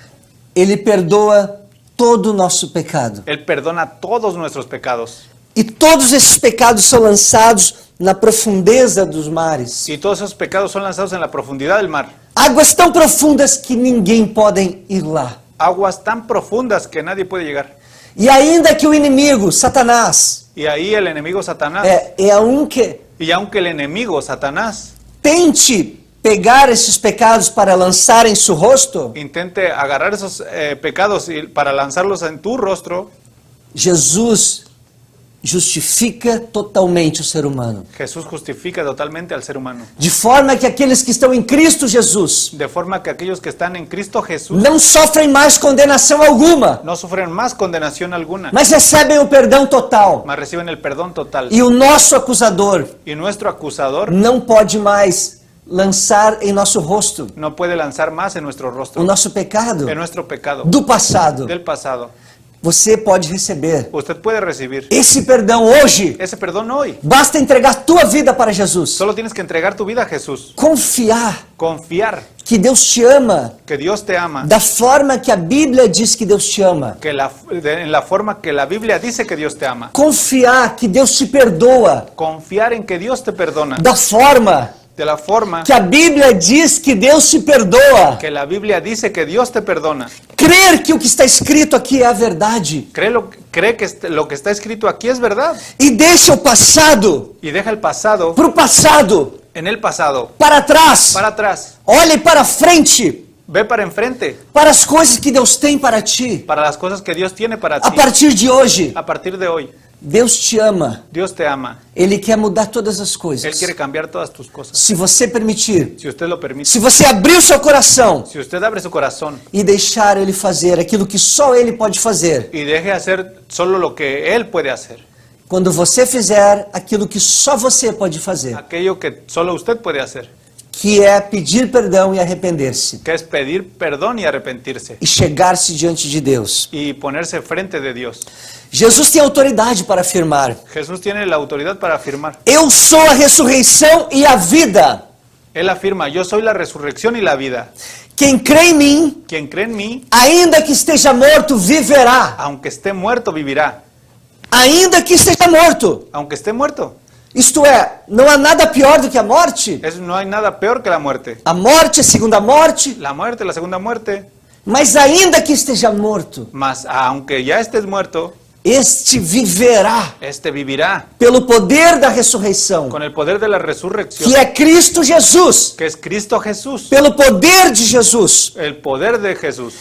Ele perdoa todo o nosso pecado. Él perdona todos nuestros pecados. E todos esses pecados são lançados na profundeza dos mares. Y todos esos pecados son lanzados en la profundidad del mar. Águas tão profundas que ninguém pode ir lá. Aguas tan profundas que nadie puede llegar. E ainda que o inimigo, Satanás, Y ahí el enemigo Satanás, y aunque el enemigo Satanás tente pegar esses pecados para lançar em seu rosto, intente agarrar esos pecados para lanzarlos en tu rostro, Jesus justifica totalmente o ser humano. Jesús justifica totalmente al ser humano. De forma que aqueles que estão em Cristo Jesus De forma que aquellos que están en Cristo Jesús não sofrem mais condenação alguma, no sufren más condenación alguna, mas recebem o perdão total. mas reciben el perdón total. E o nosso acusador Y nuestro acusador não pode mais lançar em nosso rosto no puede lanzar más en nuestro o rostro, nosso pecado en nuestro pecado do passado. del pasado. Você pode receber Usted puede recibir esse perdão hoje. ese perdón hoy. Basta entregar tua vida para Jesus. Solo tienes que entregar tu vida a Jesús. Confiar Confiar que Deus te ama que Dios te ama, da forma que a Bíblia diz que Deus te ama. que en la forma que la Biblia dice que Dios te ama. Confiar que Deus te perdoa Confiar en que Dios te perdona, da forma de la forma que a Bíblia diz que Deus te perdoa. que la Biblia dice que Dios te perdona. Crer que o que está escrito aqui é a verdade. Cree que lo que está escrito aquí es verdad. E deixa o passado Y deja el pasado para o passado, en el pasado, para trás. para atrás. Olhe para frente, Ve para enfrente, para as coisas que Deus tem para ti. para las cosas que Dios tiene para A ti. partir de hoje, A partir de hoy, Deus te ama. Dios te ama. Ele quer mudar todas as Él coisas. quiere cambiar todas tus cosas. Se você permitir, Si usted lo permite, se você abrir o seu coração si usted abre su corazón e deixar Ele fazer aquilo que só Ele pode fazer, y deje hacer solo lo que Él puede hacer, quando você fizer aquilo que só você pode fazer, aquello que solo usted puede hacer, que é pedir perdão e arrepender-se, que es pedir perdón y arrepentirse e chegar-se diante de Deus. y ponerse frente de Dios. Jesus tem autoridade para afirmar: Jesús tiene la autoridad para afirmar. Eu sou a ressurreição e a vida. Él afirma, yo soy la resurrección y la vida. Quem crê em mim, Quien cree en mí, ainda que esteja morto, viverá. aunque esté muerto, vivirá. Ainda que esteja morto. Aunque esté muerto. Isto é, não há nada pior do que a morte. No hay nada peor que la muerte. A morte, a segunda morte. La muerte, la segunda muerte. Mas ainda que esteja morto, Mas aunque ya estés muerto, este viverá este vivirá pelo poder da ressurreição, con el poder de la resurrección, que é Cristo Jesus. que es Cristo Jesús. Pelo poder de Jesus. El poder de Jesús.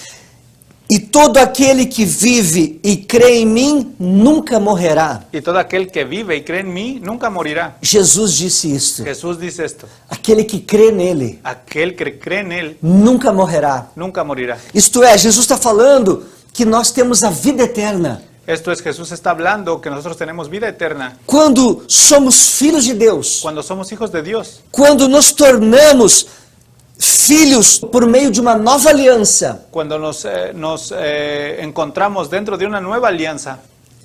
E todo aquele que vive e crê em mim nunca morrerá. Y todo aquel que vive y cree en mí nunca morirá. Jesus disse isto. Jesús dice esto. Aquele que crê nele Aquel que cree en Él nunca morrerá. nunca morirá. Isto é, Jesus está falando que nós temos a vida eterna. Esto es, Jesús está hablando que nosotros tenemos vida eterna Quando somos filhos de Deus, cuando somos hijos de Dios. quando nos tornamos filhos por meio de uma nova aliança, Cuando nos encontramos dentro de una nueva alianza,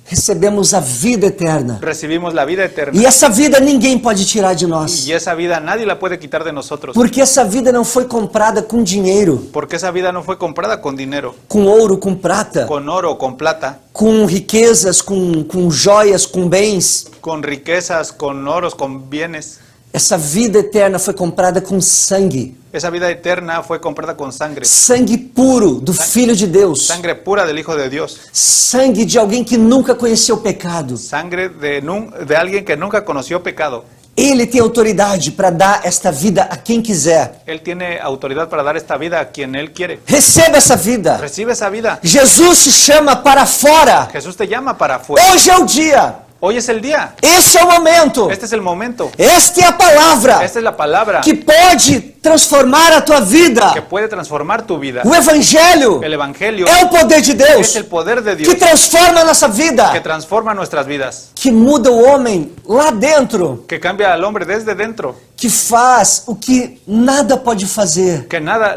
recebemos a vida eterna. recibimos la vida eterna. E essa vida ninguém pode tirar de nós. Y esa vida nadie la puede quitar de nosotros. Porque essa vida não foi comprada com dinheiro, Porque esa vida no fue comprada con dinero, com ouro, com prata, con oro, con plata, com riquezas, com joias, com bens. con riquezas, con oros, con bienes. Essa vida eterna foi comprada com sangue. Esa vida eterna fue comprada con sangre. Sangue puro do Filho de Deus. Sangre pura del Hijo de Dios. Sangue de alguém que nunca conheceu o pecado. Sangre de alguien que nunca conoció pecado. Ele tem autoridade para dar esta vida a quem quiser. Él tiene autoridad para dar esta vida a quien Él quiere. Receba essa vida. Recibe esa vida. Jesus te chama para fora. Jesús te llama para afuera. Hoje é o dia. Hoy es el día. Este é o momento. Este es el momento. Esta é a palavra Esta es la palabra que pode transformar a tua vida. que puede transformar tu vida. O Evangelho El Evangelio é o poder de Deus es el poder de que Dios transforma a nossa vida, que transforma nuestras vidas, que muda o homem lá dentro, que cambia al hombre desde dentro, que faz o que nada pode fazer.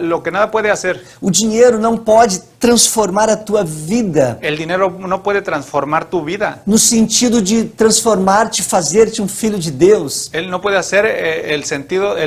lo que nada puede hacer. O dinheiro não pode transformar a tua vida El dinero no puede transformar tu vida. no sentido de transformar-te, fazer-te um filho de Deus. Él no puede hacer el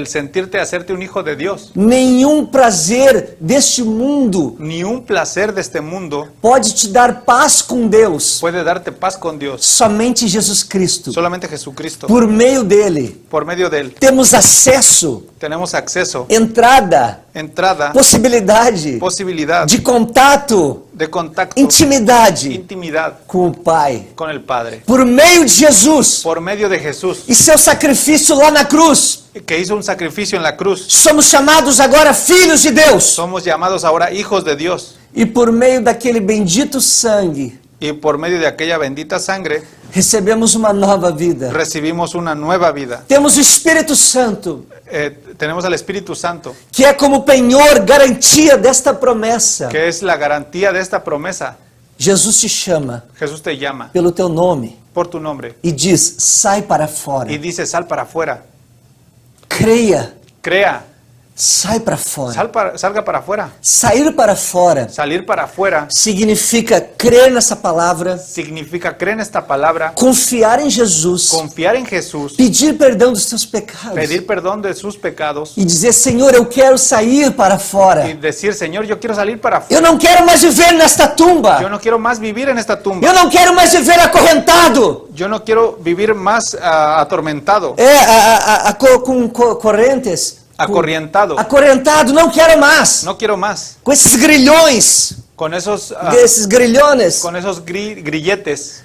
sentirte hacerte un hijo de Dios. Nenhum prazer deste mundo Ni un placer de este mundo pode te dar paz com Deus. puede darte paz con Dios. Somente Jesus Cristo. Solamente Jesucristo. Por meio dele, Por medio de Él temos acesso, tenemos acceso, entrada, entrada, possibilidade posibilidad de contato, de contacto, intimidade intimidad com o Pai. con el Padre. Por meio de Jesus Por medio de Jesús, e seu sacrifício lá na cruz, que hizo un sacrificio en la cruz, somos chamados agora filhos de Deus. somos llamados ahora hijos de Dios. E por meio daquele bendito sangue, Y por medio de aquella bendita sangre, recebemos uma nova vida. recibimos una nueva vida. Temos o Espírito Santo, Tenemos al Espíritu Santo, que é como penhor, garantia desta promessa. que es la garantía de esta promesa. Jesus te chama Jesús te llama pelo teu nome por tu nombre e diz: sai para fora. y dice, sal para afuera, Creia, crea, Sai para fora. Salga para afuera. Sair para fora Salir para afuera significa crer nessa palavra, significa creer en esta palabra, confiar em Jesus, confiar en Jesús, pedir perdão dos teus pecados pedir perdón de sus pecados e dizer: Senhor, eu quero sair para y fora. decir, Señor, yo quiero salir para Eu afuera. não quero mais viver nesta Yo tumba. no quiero más vivir en esta tumba. Eu não quero mais viver acorrentado. Yo no quiero vivir más atormentado, Com correntes. acorrientado. Acorrentado, não quero mais. No quiero más. Com esses grilhões, Con esos, esses grilhones. con esos grilletes.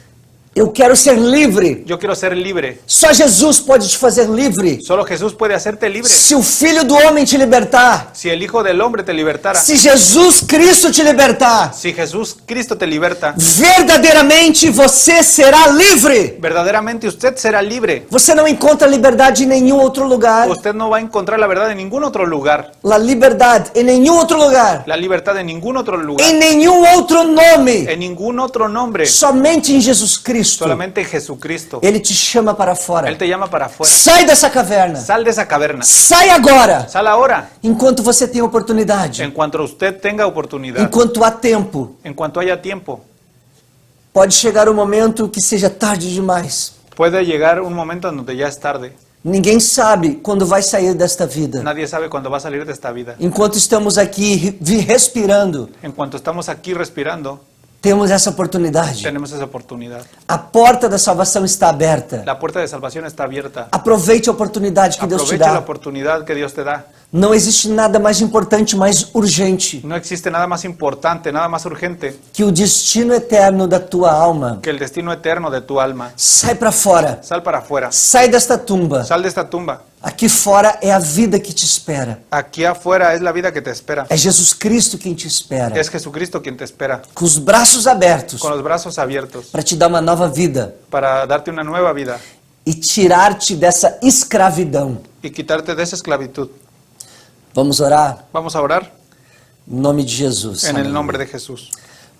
Eu quero ser livre. Yo quiero ser libre. Só Jesus pode te fazer livre. Solo Jesús puede hacerte libre. Se o Filho do Homem te libertar, Si el Hijo del Hombre te libertara, se Jesus Cristo te libertar, si Jesús Cristo te liberta, verdadeiramente você será livre. verdaderamente usted será libre. Você não encontra liberdade em nenhum outro lugar. Usted no va a encontrar la verdad en ningún otro lugar, A liberdade em nenhum outro lugar. la libertad en ningún otro lugar, Em nenhum outro nome. en ningún otro nombre, Somente em Jesus Cristo. solamente en Jesucristo. Ele te chama para fora. Él te llama para afuera. Sai dessa caverna. Sal de esa caverna. Sai agora. Sal ahora, Enquanto você tem oportunidade. en cuanto usted tenga oportunidad, Enquanto há tempo. en cuanto haya tiempo. Pode chegar um momento que seja tarde demais. Puede llegar un momento en donde ya es tarde. Ninguém sabe quando vai sair desta vida. Nadie sabe cuándo va a salir de esta vida. Enquanto estamos aqui respirando, En cuanto estamos aquí respirando, temos essa oportunidade. tenemos esa oportunidad. A porta da salvação está aberta. La puerta de salvación está abierta. Aproveite a oportunidade que Deus te Aprovecha la dá. oportunidad que Dios te da. Não existe nada mais importante, mais urgente No existe nada más importante, nada más urgente que o destino eterno da tua alma. que el destino eterno de tu alma. Sai para fora. Sal para afuera. Sai desta tumba. Sal de esta tumba. Aqui fora é a vida que te espera. Aquí afuera es la vida que te espera. É Jesus Cristo quem te espera. Es Jesucristo quien te espera, Com os braços abertos con los brazos abiertos, para te dar uma nova vida para darte una nueva vida e tirar-te dessa escravidão. y quitarte de esa esclavitud. Vamos orar? Vamos a orar Em nome de Jesus. en Amém. el nombre de Jesús.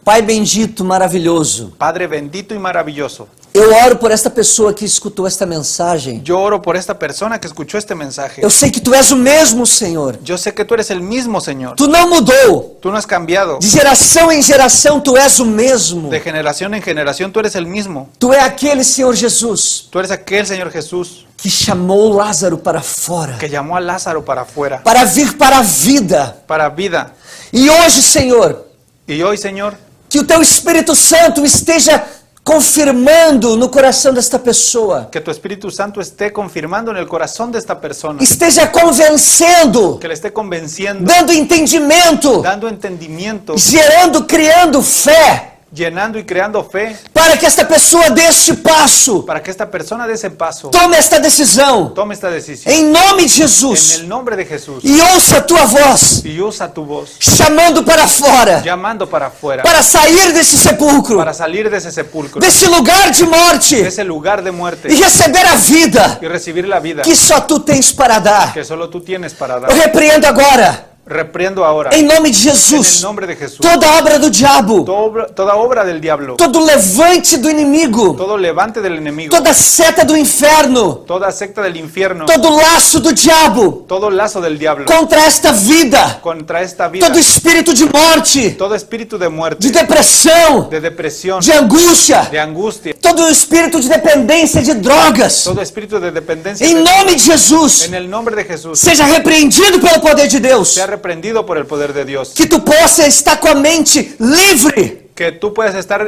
Pai bendito, maravilhoso. Padre bendito y maravilloso, Eu oro por esta pessoa que escutou esta mensagem. yo oro por esta persona que escuchó este mensaje. Eu sei que Tu és o mesmo, Senhor. Yo sé que tú eres el mismo, Señor. Tu não mudou. Tú no has cambiado. De geração em geração, Tu és o mesmo. De generación en generación tú eres el mismo. Tu é aquele, Senhor Jesus, Tú eres aquel Señor Jesús que chamou Lázaro para fora, que llamó a Lázaro para afuera, para vir para a vida. para vida. E hoje, Senhor, Y hoy, Señor, que o Teu Espírito Santo esteja confirmando no coração desta pessoa, que tu Espíritu Santo esté confirmando en el corazón de esta persona, esteja convencendo, que le esté convenciendo, dando entendimento, dando entendimiento, gerando, criando fé, llenando y creando fe, para que esta pessoa dê este passo, para que esta persona dé ese paso, tome esta decisão, tome esta decisión em nome de en Jesus, el nombre de Jesús e ouça a Tua voz, y usa tu voz, chamando para fora, llamando para afuera, para sair desse sepulcro, para salir de ese sepulcro, desse lugar de de morte, ese lugar de muerte e receber a vida y recibir la vida que só Tu tens para dar. que solo tú tienes para Eu dar. repreendo agora, Reprendo ahora em nome de en el Jesus, nombre de Jesús toda obra do diabo, toda obra del diablo, todo levante do inimigo, todo levante del enemigo, toda seta do inferno, toda secta del infierno, todo laço do diabo todo lazo del diablo contra esta vida, contra esta vida, todo espírito de morte, todo espíritu de muerte, de depressão, de depresión, de angústia, de angustia, todo espírito de dependência de drogas, todo espíritu de dependencia, em nome de Jesus, en el nombre de Jesús, seja repreendido pelo poder de Deus, sea reprendido por el poder de Dios, que tu possa estar com a mente livre, que tú puedas estar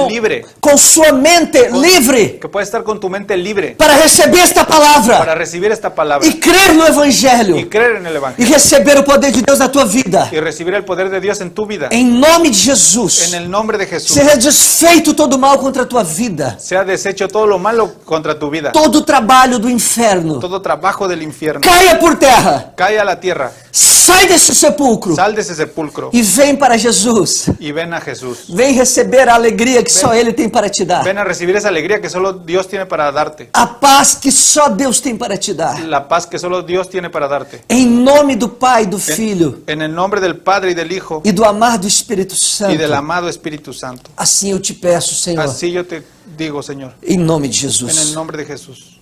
libre, com sua mente livre, que puedas estar con tu mente libre para receber esta palavra para recibir esta palabra e crer no Evangelho y creer en el e Evangelio receber o poder de Deus na tua vida. y recibir el poder de Dios en tu vida, Em nome de Jesus, en el nombre de Jesús. seja desfeito todo o mal contra a tua vida, Sea deshecho todo lo malo contra tu vida, todo o trabalho do inferno todo trabajo del infierno, caia por terra, cae a la tierra, sai desse sepulcro sal de ese sepulcro e vem para Jesus. y ven a Jesús. Vem receber a alegria que só Ele tem para te dar, Ven a recibir esa alegría que solo Dios tiene para darte, a paz que só Deus tem para te dar. la paz que solo Dios tiene para darte. Em nome do Pai, do Filho En el nombre del Padre y del Hijo e do amar do Espírito y del Santo. amado Espíritu Santo. Assim eu te peço, Senhor, Así yo te digo, Señor, em nome de en el Jesus. nombre de Jesús.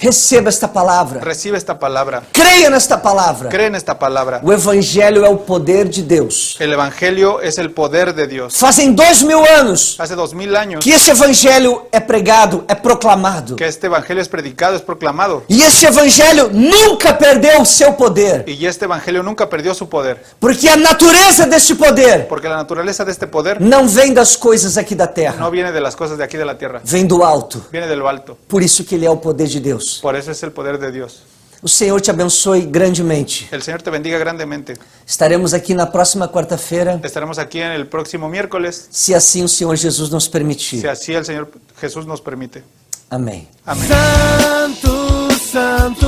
Receba esta palavra. Recibe esta palabra. Creia nesta palavra. Cree en esta palabra. O Evangelho é o poder de Deus. El Evangelio es el poder de Dios. Fazem 2000 anos Hace 2000 años que esse Evangelho é pregado, é proclamado. que este Evangelio es predicado, es proclamado. E este Evangelho nunca perdeu o seu poder. Y este Evangelio nunca perdió su poder. Porque a natureza deste poder Porque la naturaleza de este poder não vem das coisas aqui da terra. no viene de las cosas de aquí de la tierra. Vem do alto. Viene de lo alto. Por isso que ele é o poder de Deus. Por eso es el poder de Dios. O Senhor te abençoe grandemente. El Señor te bendiga grandemente. Estaremos aqui na próxima quarta-feira, Estaremos aquí en el próximo miércoles, se assim o Senhor Jesus nos permitir. si así el Señor Jesús nos permite. Amém. Amén. Santo, Santo